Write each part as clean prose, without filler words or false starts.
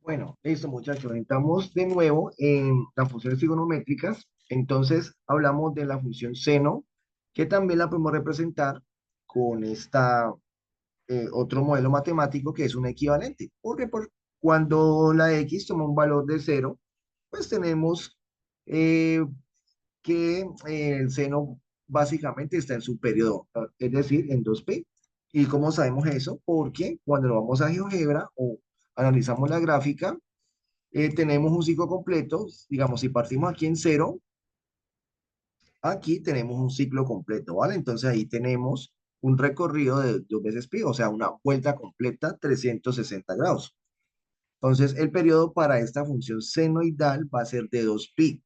Bueno, listo muchachos, estamos de nuevo en las funciones trigonométricas. Entonces hablamos de la función seno, que también la podemos representar con esta otro modelo matemático que es un equivalente. Porque cuando la x toma un valor de cero, pues tenemos eh, que el seno básicamente está en su periodo, es decir, en 2p. ¿Y cómo sabemos eso? Porque cuando nos vamos a GeoGebra o analizamos la gráfica, tenemos un ciclo completo, digamos, si partimos aquí en cero, aquí tenemos un ciclo completo, ¿vale? Entonces ahí tenemos un recorrido de 2 veces pi, o sea, una vuelta completa 360 grados. Entonces el periodo para esta función senoidal va a ser de 2pi.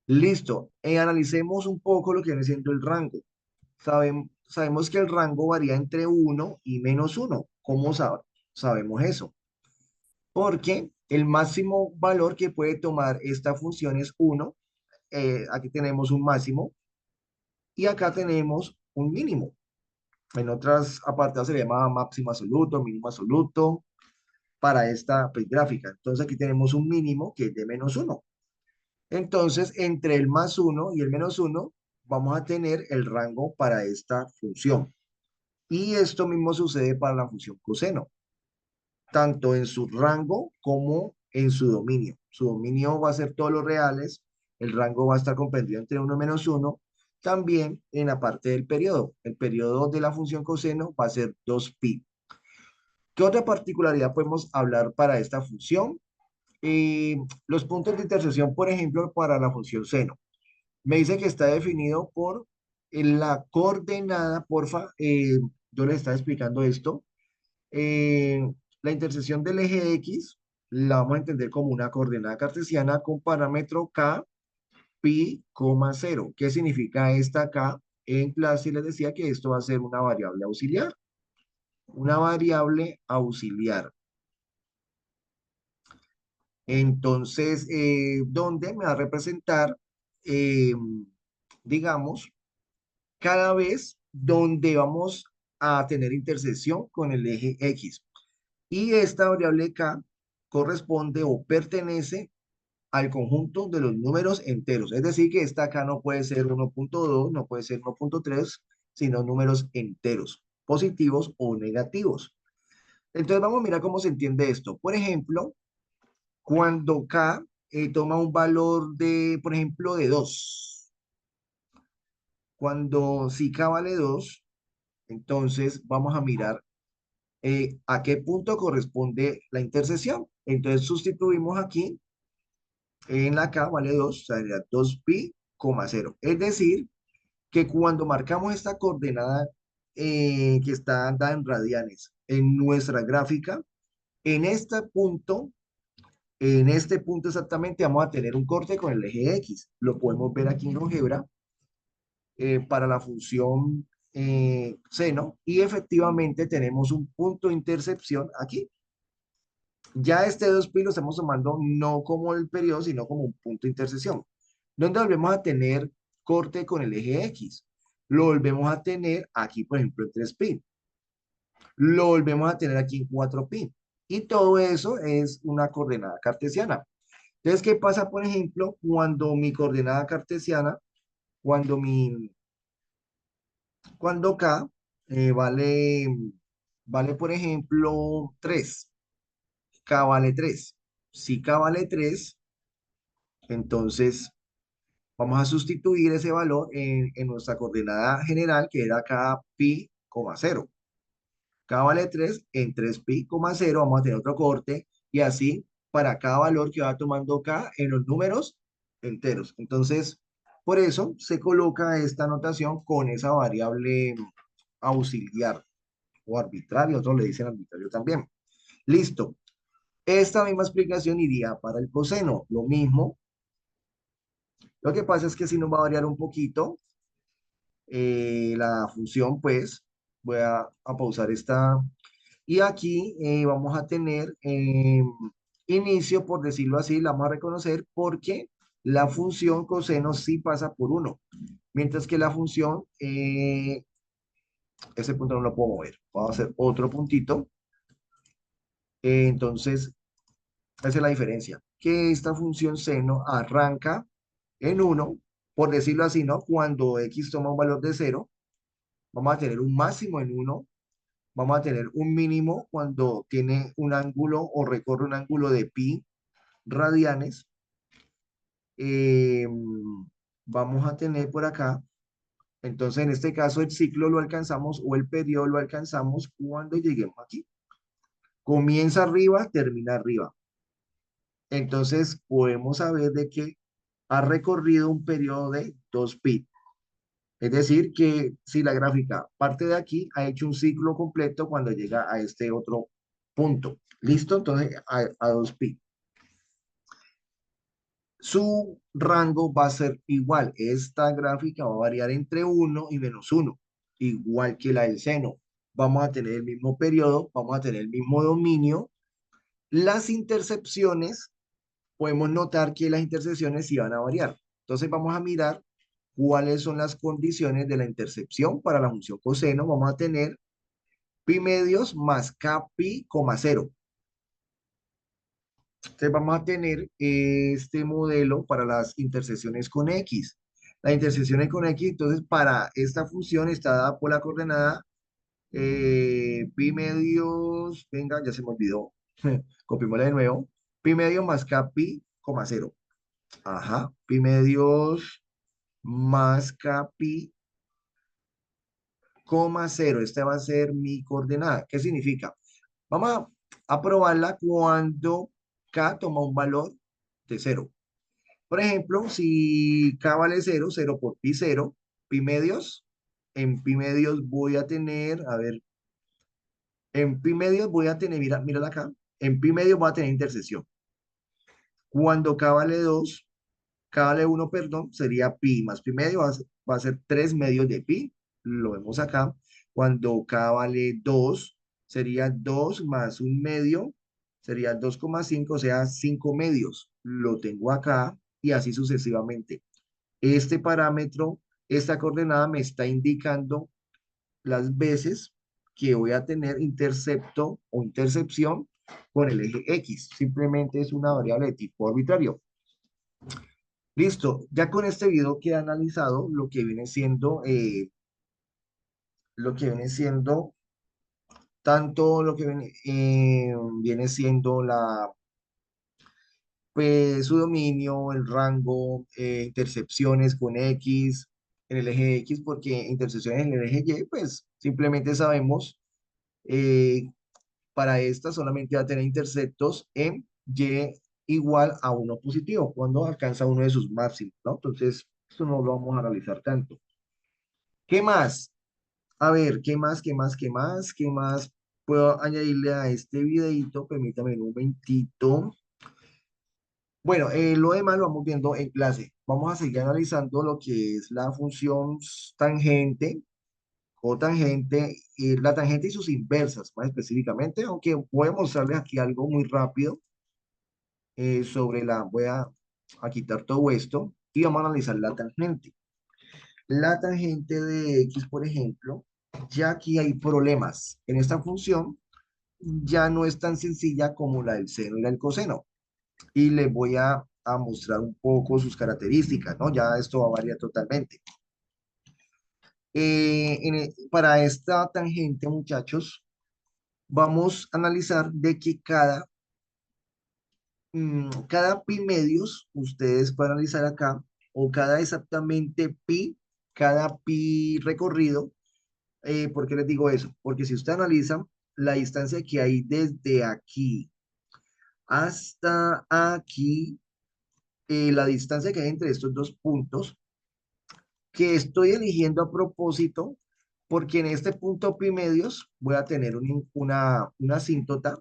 Listo, analicemos un poco lo que viene siendo el rango. Sabemos que el rango varía entre 1 y -1. ¿Cómo sabemos eso? Porque el máximo valor que puede tomar esta función es 1. Aquí tenemos un máximo y acá tenemos un mínimo. En otras apartadas se le llama máximo absoluto, mínimo absoluto para esta pues, gráfica. Entonces aquí tenemos un mínimo que es de -1. Entonces, entre el +1 y el -1 vamos a tener el rango para esta función. Y esto mismo sucede para la función coseno, tanto en su rango como en su dominio. Su dominio va a ser todos los reales, el rango va a estar comprendido entre 1 y -1. También en la parte del periodo, el periodo de la función coseno va a ser 2pi. ¿Qué otra particularidad podemos hablar para esta función? Los puntos de intersección, por ejemplo, para la función seno. Me dice que está definido por la coordenada, porfa, yo les estaba explicando esto. La intersección del eje X la vamos a entender como una coordenada cartesiana con parámetro k, pi, coma 0. ¿Qué significa esta k? En clase les decía que esto va a ser una variable auxiliar. Una variable auxiliar. Entonces, ¿dónde me va a representar, eh, digamos, cada vez donde vamos a tener intersección con el eje X? Y esta variable k corresponde o pertenece al conjunto de los números enteros. Es decir, que esta k no puede ser 1.2, no puede ser 1.3, sino números enteros, positivos o negativos. Entonces vamos a mirar cómo se entiende esto. Por ejemplo, cuando k toma un valor de, por ejemplo, de 2. Cuando si k vale 2, entonces vamos a mirar a qué punto corresponde la intersección. Entonces sustituimos aquí en la K vale 2, sería 2pi, 0. Es decir, que cuando marcamos esta coordenada que está dada en radianes en nuestra gráfica, en este punto, en este punto exactamente vamos a tener un corte con el eje X. Lo podemos ver aquí en álgebra para la función seno y efectivamente tenemos un punto de intercepción aquí. Ya este 2pi lo estamos tomando no como el periodo, sino como un punto de intersección. ¿Dónde volvemos a tener corte con el eje X? Lo volvemos a tener aquí, por ejemplo, en 3pi. Lo volvemos a tener aquí en 4pi. Y todo eso es una coordenada cartesiana. Entonces, ¿qué pasa, por ejemplo, cuando mi coordenada cartesiana, cuando cuando k vale, por ejemplo, 3? K vale 3. Si k vale 3, entonces vamos a sustituir ese valor en nuestra coordenada general, que era k pi, 0. K vale 3, en 3pi, 0 vamos a tener otro corte y así para cada valor que va tomando k en los números enteros. Entonces, por eso se coloca esta notación con esa variable auxiliar o arbitrario, otros le dicen arbitrario también. Listo. Esta misma explicación iría para el coseno, lo mismo. Lo que pasa es que si nos va a variar un poquito la función, pues voy a pausar esta. Y aquí vamos a tener inicio, por decirlo así, la vamos a reconocer porque la función coseno sí pasa por 1, mientras que la función, ese punto no lo puedo mover. Vamos a hacer otro puntito. Entonces, Esa es la diferencia. Que esta función seno arranca en uno, por decirlo así, ¿no? Cuando x toma un valor de cero, vamos a tener un máximo en uno, vamos a tener un mínimo cuando tiene un ángulo o recorre un ángulo de pi radianes. Eh, Vamos a tener por acá, entonces en este caso el ciclo lo alcanzamos o el periodo lo alcanzamos cuando lleguemos aquí. Comienza arriba, termina arriba. Entonces podemos saber de que ha recorrido un periodo de 2pi. Es decir, que si la gráfica parte de aquí, ha hecho un ciclo completo cuando llega a este otro punto. ¿Listo? Entonces, a 2pi. Su rango va a ser igual. Esta gráfica va a variar entre 1 y -1, igual que la del seno. Vamos a tener el mismo periodo, vamos a tener el mismo dominio. Las intercepciones, podemos notar que las intercepciones sí van a variar. Entonces, vamos a mirar cuáles son las condiciones de la intercepción para la función coseno. Vamos a tener pi medios más k pi, cero. Entonces vamos a tener este modelo para las intersecciones con x. Las intersecciones con x, entonces para esta función está dada por la coordenada pi medios, venga, ya se me olvidó, copiémosla de nuevo, pi medios más k pi, cero. Ajá, pi medios más k pi, cero. Esta va a ser mi coordenada. ¿Qué significa? Vamos a probarla cuando k toma un valor de cero. Por ejemplo, si k vale cero, cero por pi cero, pi medios, en pi medios voy a tener, a ver, en pi medios voy a tener, mira acá, en pi medios voy a tener intersección. Cuando k vale 2, k vale 1, perdón, sería pi más pi medio, va a ser 3 medios de pi, lo vemos acá. Cuando k vale 2, sería 2 más un medio, sería 2,5, o sea, 5 medios. Lo tengo acá y así sucesivamente. Este parámetro, esta coordenada me está indicando las veces que voy a tener intercepto o intercepción con el eje X. Simplemente es una variable de tipo arbitrario. Listo, ya con este video queda analizado lo que viene siendo tanto lo que viene siendo pues, su dominio, el rango, intercepciones con X en el eje X, porque intercepciones en el eje Y, pues simplemente sabemos, eh, para esta solamente va a tener interceptos en Y igual a uno positivo, cuando alcanza uno de sus máximos, ¿no? Entonces, esto no lo vamos a analizar tanto. ¿Qué más? A ver, qué más puedo añadirle a este videito? Permítame un momentito. Bueno, lo demás lo vamos viendo en clase. Vamos a seguir analizando lo que es la función tangente, cotangente, la tangente y sus inversas, más específicamente, aunque voy a mostrarles aquí algo muy rápido voy a quitar todo esto y vamos a analizar la tangente. La tangente de X, por ejemplo, ya aquí hay problemas. En esta función ya no es tan sencilla como la del seno y la del coseno. Y les voy a mostrar un poco sus características, ¿no? Ya esto va a variar totalmente. Para esta tangente, muchachos, vamos a analizar de que cada pi medios, ustedes pueden analizar acá, o cada exactamente pi, cada pi recorrido. ¿Por qué les digo eso? Porque si usted analiza la distancia que hay desde aquí hasta aquí, la distancia que hay entre estos dos puntos, que estoy eligiendo a propósito, porque en este punto pi medios voy a tener una asíntota.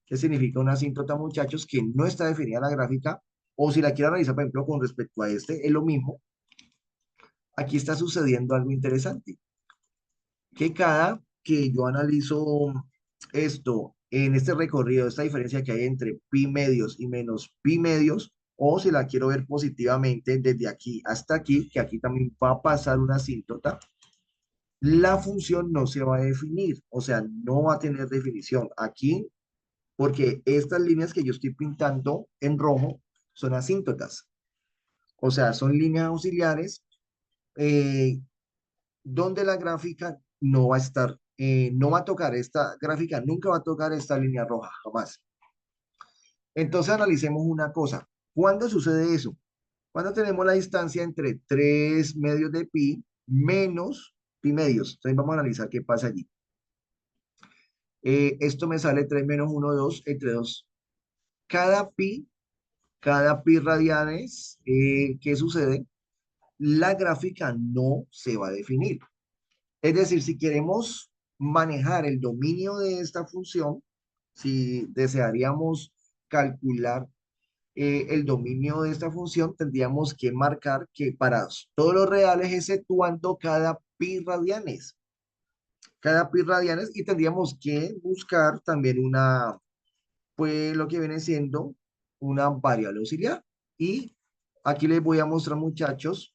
¿Qué significa una asíntota, muchachos? Que no está definida la gráfica, o si la quiero analizar, por ejemplo, con respecto a este, es lo mismo. Aquí está sucediendo algo interesante, que cada que yo analizo esto en este recorrido, esta diferencia que hay entre pi medios y menos pi medios, o si la quiero ver positivamente desde aquí hasta aquí, que aquí también va a pasar una asíntota, la función no se va a definir, o sea, no va a tener definición. Aquí porque estas líneas que yo estoy pintando en rojo son asíntotas, o sea, son líneas auxiliares eh, donde la gráfica no va a estar, no va a tocar esta gráfica, nunca va a tocar esta línea roja, jamás. Entonces analicemos una cosa. ¿Cuándo sucede eso? Cuando tenemos la distancia entre 3 medios de pi menos pi medios. Entonces vamos a analizar qué pasa allí. Esto me sale 3 menos uno 2 entre 2. Cada pi, cada pi radianes, ¿qué sucede? La gráfica no se va a definir. Es decir, si queremos manejar el dominio de esta función, si desearíamos calcular el dominio de esta función, tendríamos que marcar que para todos los reales, exceptuando cada pi radianes, y tendríamos que buscar también una, pues lo que viene siendo una variable auxiliar. Y aquí les voy a mostrar, muchachos,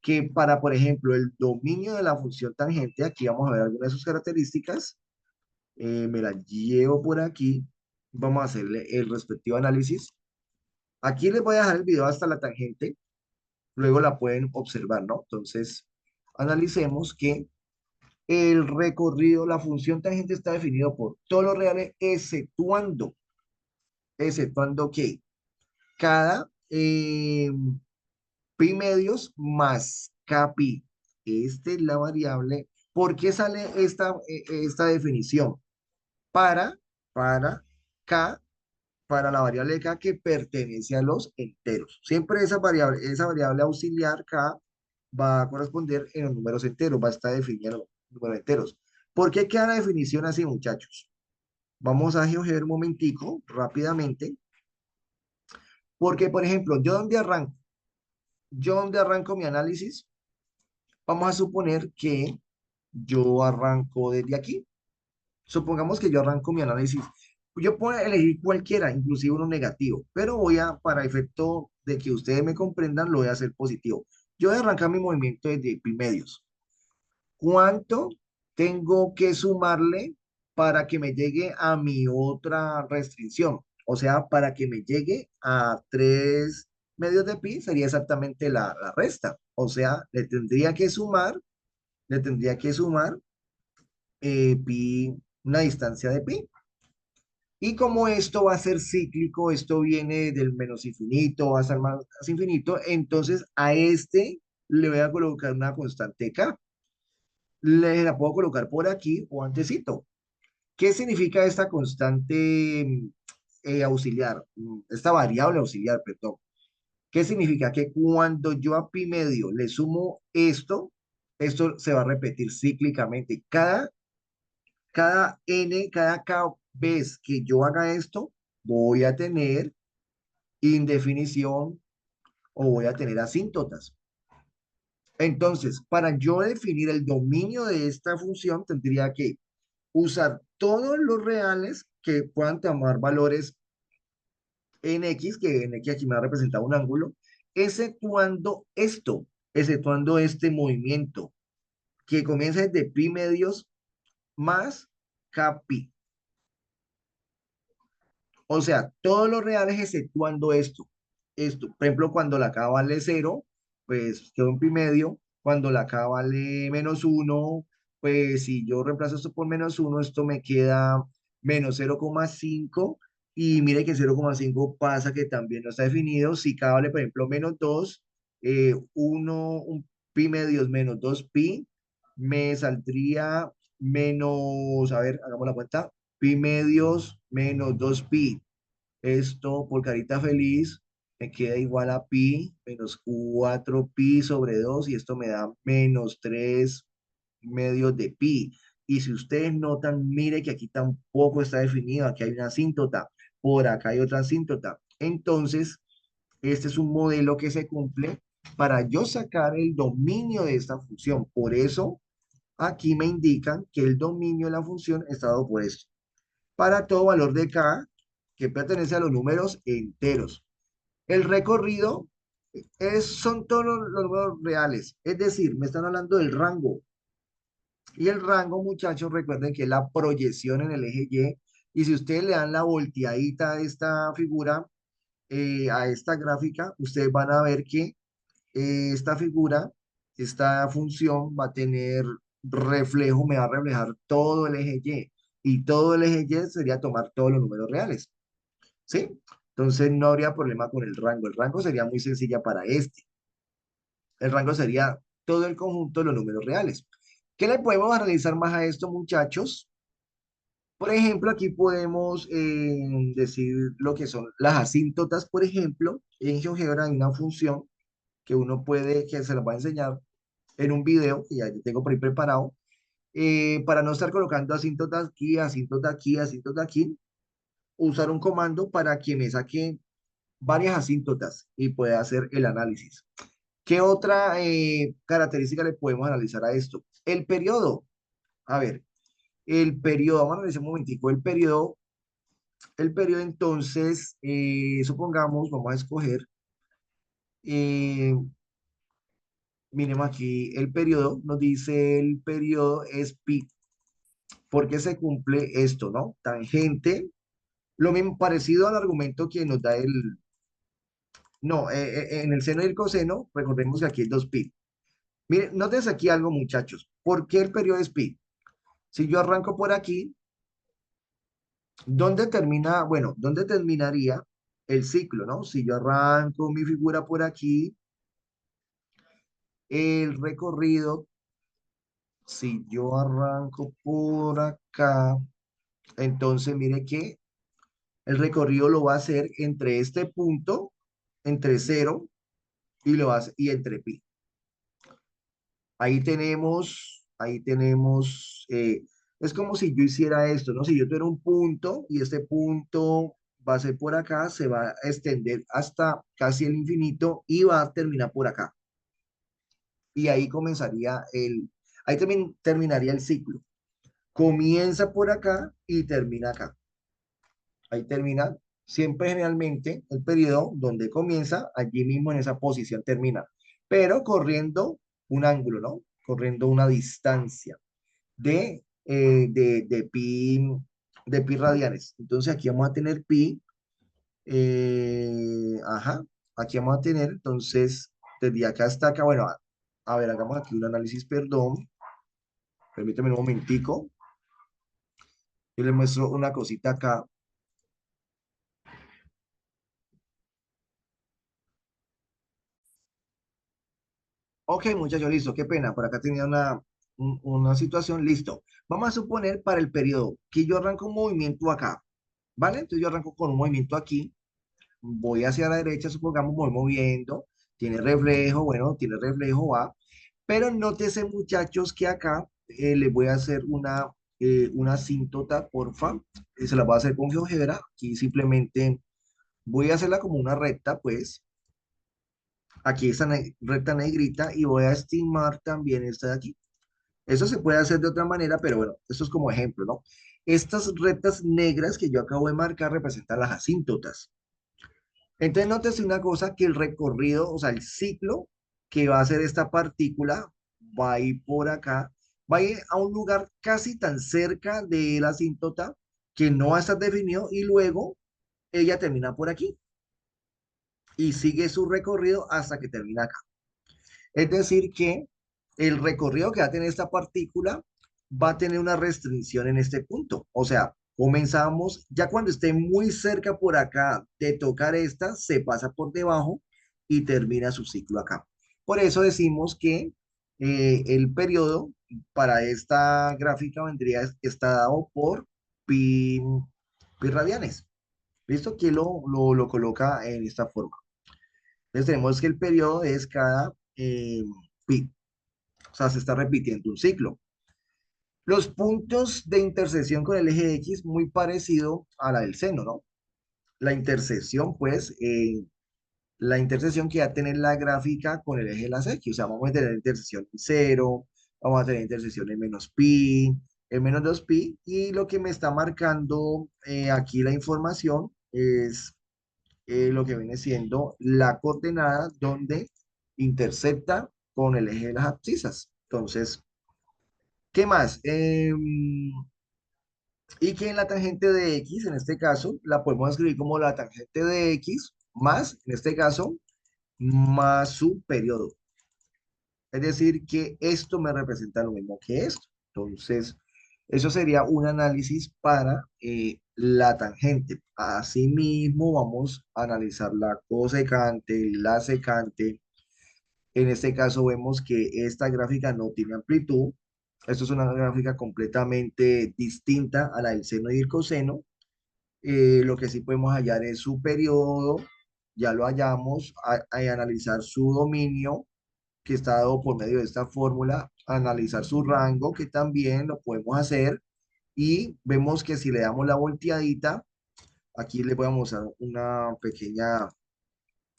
que para, por ejemplo, el dominio de la función tangente, aquí vamos a ver algunas de sus características, me la llevo por aquí, vamos a hacerle el respectivo análisis. Aquí les voy a dejar el video hasta la tangente, luego la pueden observar, ¿no? Entonces, analicemos que el recorrido, la función tangente está definido por todos los reales, exceptuando que cada pi medios más k pi. Esta es la variable. ¿Por qué sale esta definición? Para, para k, para la variable k que pertenece a los enteros. Siempre esa variable auxiliar k va a corresponder en los números enteros, va a estar definida en los números enteros. ¿Por qué queda la definición así, muchachos? Vamos a geogear un momentico, rápidamente, porque, por ejemplo, ¿yo dónde arranco mi análisis? Vamos a suponer que yo arranco desde aquí. Supongamos que yo arranco mi análisis. Yo puedo elegir cualquiera, inclusive uno negativo, pero para efecto de que ustedes me comprendan, lo voy a hacer positivo. Yo voy a arrancar mi movimiento desde pi medios. ¿Cuánto tengo que sumarle para que me llegue a mi otra restricción? O sea, para que me llegue a 3 medios de pi sería exactamente la resta. O sea, le tendría que sumar pi, una distancia de pi. Y como esto va a ser cíclico, esto viene del menos infinito, va a ser más infinito, entonces a este le voy a colocar una constante k. Le la puedo colocar por aquí o antecito. ¿Qué significa esta constante auxiliar? Esta variable auxiliar, perdón. ¿Qué significa? Que cuando yo a pi medio le sumo esto se va a repetir cíclicamente. Cada vez que yo haga esto, voy a tener indefinición o voy a tener asíntotas. Entonces, para yo definir el dominio de esta función, tendría que usar todos los reales que puedan tomar valores en X, que en X aquí me va a representar un ángulo, exceptuando esto, exceptuando este movimiento, que comienza desde pi medios más k pi. O sea, todos los reales exceptuando esto. Esto, por ejemplo, cuando la K vale cero, pues quedó en pi medio. Cuando la K vale menos uno, pues si yo reemplazo esto por menos uno, esto me queda menos 0,5. Y mire que 0,5 pasa que también no está definido. Si K vale, por ejemplo, menos 2, un pi medios menos 2 pi, me saldría menos, a ver, hagamos la cuenta, pi medios menos 2 pi. Esto por carita feliz me queda igual a pi menos 4 pi sobre 2 y esto me da menos 3 medios de pi. Y si ustedes notan, mire que aquí tampoco está definido, aquí hay una asíntota, por acá hay otra asíntota. Entonces, este es un modelo que se cumple para yo sacar el dominio de esta función. Por eso, aquí me indican que el dominio de la función está dado por esto para todo valor de k que pertenece a los números enteros. El recorrido son todos los números reales, es decir, me están hablando del rango. Y el rango, muchachos, recuerden que es la proyección en el eje Y Y si ustedes le dan la volteadita a esta figura, a esta gráfica, ustedes van a ver que esta figura, esta función va a tener reflejo, me va a reflejar todo el eje Y. Y todo el eje Y sería tomar todos los números reales, ¿sí? Entonces no habría problema con el rango. El rango sería muy sencilla para este. El rango sería todo el conjunto de los números reales. ¿Qué le podemos analizar más a esto, muchachos? Por ejemplo, aquí podemos decir lo que son las asíntotas, por ejemplo. En GeoGebra hay una función que uno puede, que se las va a enseñar en un video que ya yo tengo por ahí preparado, para no estar colocando asíntotas aquí, asíntota aquí, asíntota aquí, usar un comando para que me saque varias asíntotas y pueda hacer el análisis. ¿Qué otra característica le podemos analizar a esto? El periodo. A ver, el periodo, vamos a analizar un momentico, el periodo entonces, supongamos, vamos a escoger, eh, miremos aquí, el periodo, nos dice el periodo es pi, porque se cumple esto, ¿no? Tangente, lo mismo parecido al argumento que nos da no, en el seno y el coseno, recordemos que aquí es 2pi. Miren, nótense aquí algo, muchachos. ¿Por qué el periodo es pi? Si yo arranco por aquí, ¿dónde termina? Bueno, ¿dónde terminaría el ciclo, no? Si yo arranco mi figura por aquí, el recorrido, si yo arranco por acá, entonces mire que el recorrido lo va a hacer entre este punto, entre cero y entre pi. Ahí tenemos, es como si yo hiciera esto, ¿no? Si yo tuviera un punto y este punto va a ser por acá, se va a extender hasta casi el infinito y va a terminar por acá. Y ahí ahí también terminaría el ciclo. Comienza por acá y termina acá. Ahí termina, siempre generalmente el periodo donde comienza, allí mismo en esa posición termina, pero corriendo un ángulo, ¿no? Corriendo una distancia de pi radianes. Entonces aquí vamos a tener pi, ajá, aquí vamos a tener, entonces, desde acá hasta acá, bueno, a ver, hagamos aquí un análisis, perdón, permítame un momentico, yo les muestro una cosita acá. Ok, muchachos, listo, qué pena, por acá tenía una situación, listo. Vamos a suponer para el periodo que yo arranco un movimiento acá, ¿vale? Entonces yo arranco con un movimiento aquí, voy hacia la derecha, supongamos, voy moviendo, tiene reflejo, bueno, tiene reflejo, va, pero nótese, muchachos, que acá les voy a hacer una asíntota, porfa, se la voy a hacer con GeoGebra, aquí simplemente voy a hacerla como una recta, pues, aquí esta recta negrita, y voy a estimar también esta de aquí. Eso se puede hacer de otra manera, pero bueno, esto es como ejemplo, ¿no? Estas rectas negras que yo acabo de marcar representan las asíntotas. Entonces, nótese una cosa, que el recorrido, o sea, el ciclo que va a hacer esta partícula va a ir por acá, va a ir a un lugar casi tan cerca de la asíntota que no va a estar definido y luego ella termina por aquí y sigue su recorrido hasta que termina acá. Es decir, que el recorrido que va a tener esta partícula va a tener una restricción en este punto. O sea, comenzamos, ya cuando esté muy cerca por acá de tocar esta, se pasa por debajo y termina su ciclo acá. Por eso decimos que el periodo para esta gráfica está dado por pi, pi radianes. ¿Listo? Que lo coloca en esta forma. Entonces tenemos que el periodo es cada pi. O sea, se está repitiendo un ciclo. Los puntos de intersección con el eje X, muy parecido a la del seno, ¿no? La intersección, pues, la intersección que va a tener la gráfica con el eje de las X. O sea, vamos a tener intersección en cero, vamos a tener intersección en menos pi, en menos 2pi, y lo que me está marcando aquí la información es lo que viene siendo la coordenada donde intersecta con el eje de las abscisas. Entonces, ¿qué más? Y que en la tangente de X, en este caso, la podemos escribir como la tangente de X más, en este caso, más su periodo. Es decir, que esto me representa lo mismo que esto. Entonces, eso sería un análisis para la tangente. Asimismo, vamos a analizar la cosecante, la secante. En este caso vemos que esta gráfica no tiene amplitud. Esto es una gráfica completamente distinta a la del seno y el coseno. Lo que sí podemos hallar es su periodo, ya lo hallamos, a analizar su dominio, que está dado por medio de esta fórmula, analizar su rango, que también lo podemos hacer, y vemos que si le damos la volteadita, aquí le voy a mostrar una pequeña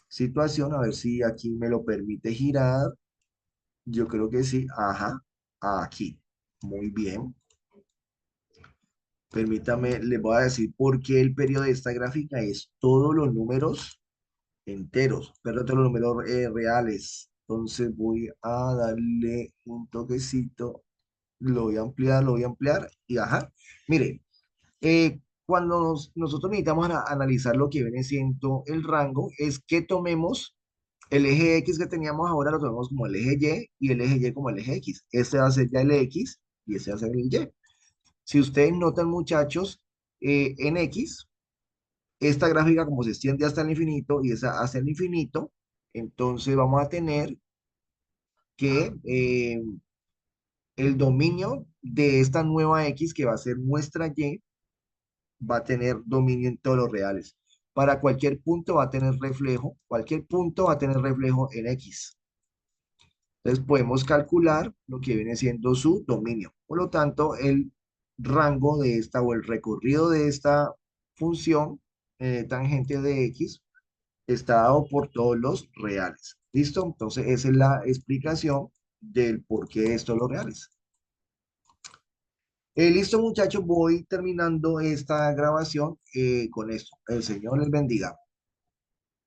situación, a ver si aquí me lo permite girar. Yo creo que sí, ajá, aquí. Muy bien. Permítame, les voy a decir por qué el periodo de esta gráfica es todos los números enteros, pero todos los números reales. Entonces voy a darle un toquecito, lo voy a ampliar y ajá. Mire, cuando nosotros necesitamos analizar lo que viene siendo el rango, es que tomemos el eje X que teníamos ahora, lo tomemos como el eje Y y el eje Y como el eje X. Este va a ser ya el X y este va a ser el Y. Si ustedes notan, muchachos, en X, esta gráfica como se extiende hasta el infinito y esa hacia el infinito, entonces vamos a tener que el dominio de esta nueva X, que va a ser nuestra Y, va a tener dominio en todos los reales. Para cualquier punto va a tener reflejo, cualquier punto va a tener reflejo en X. Entonces podemos calcular lo que viene siendo su dominio. Por lo tanto, el rango de esta o el recorrido de esta función tangente de X está dado por todos los reales. ¿Listo? Entonces esa es la explicación del por qué esto los reales. Listo, muchachos, voy terminando esta grabación con esto. El Señor les bendiga.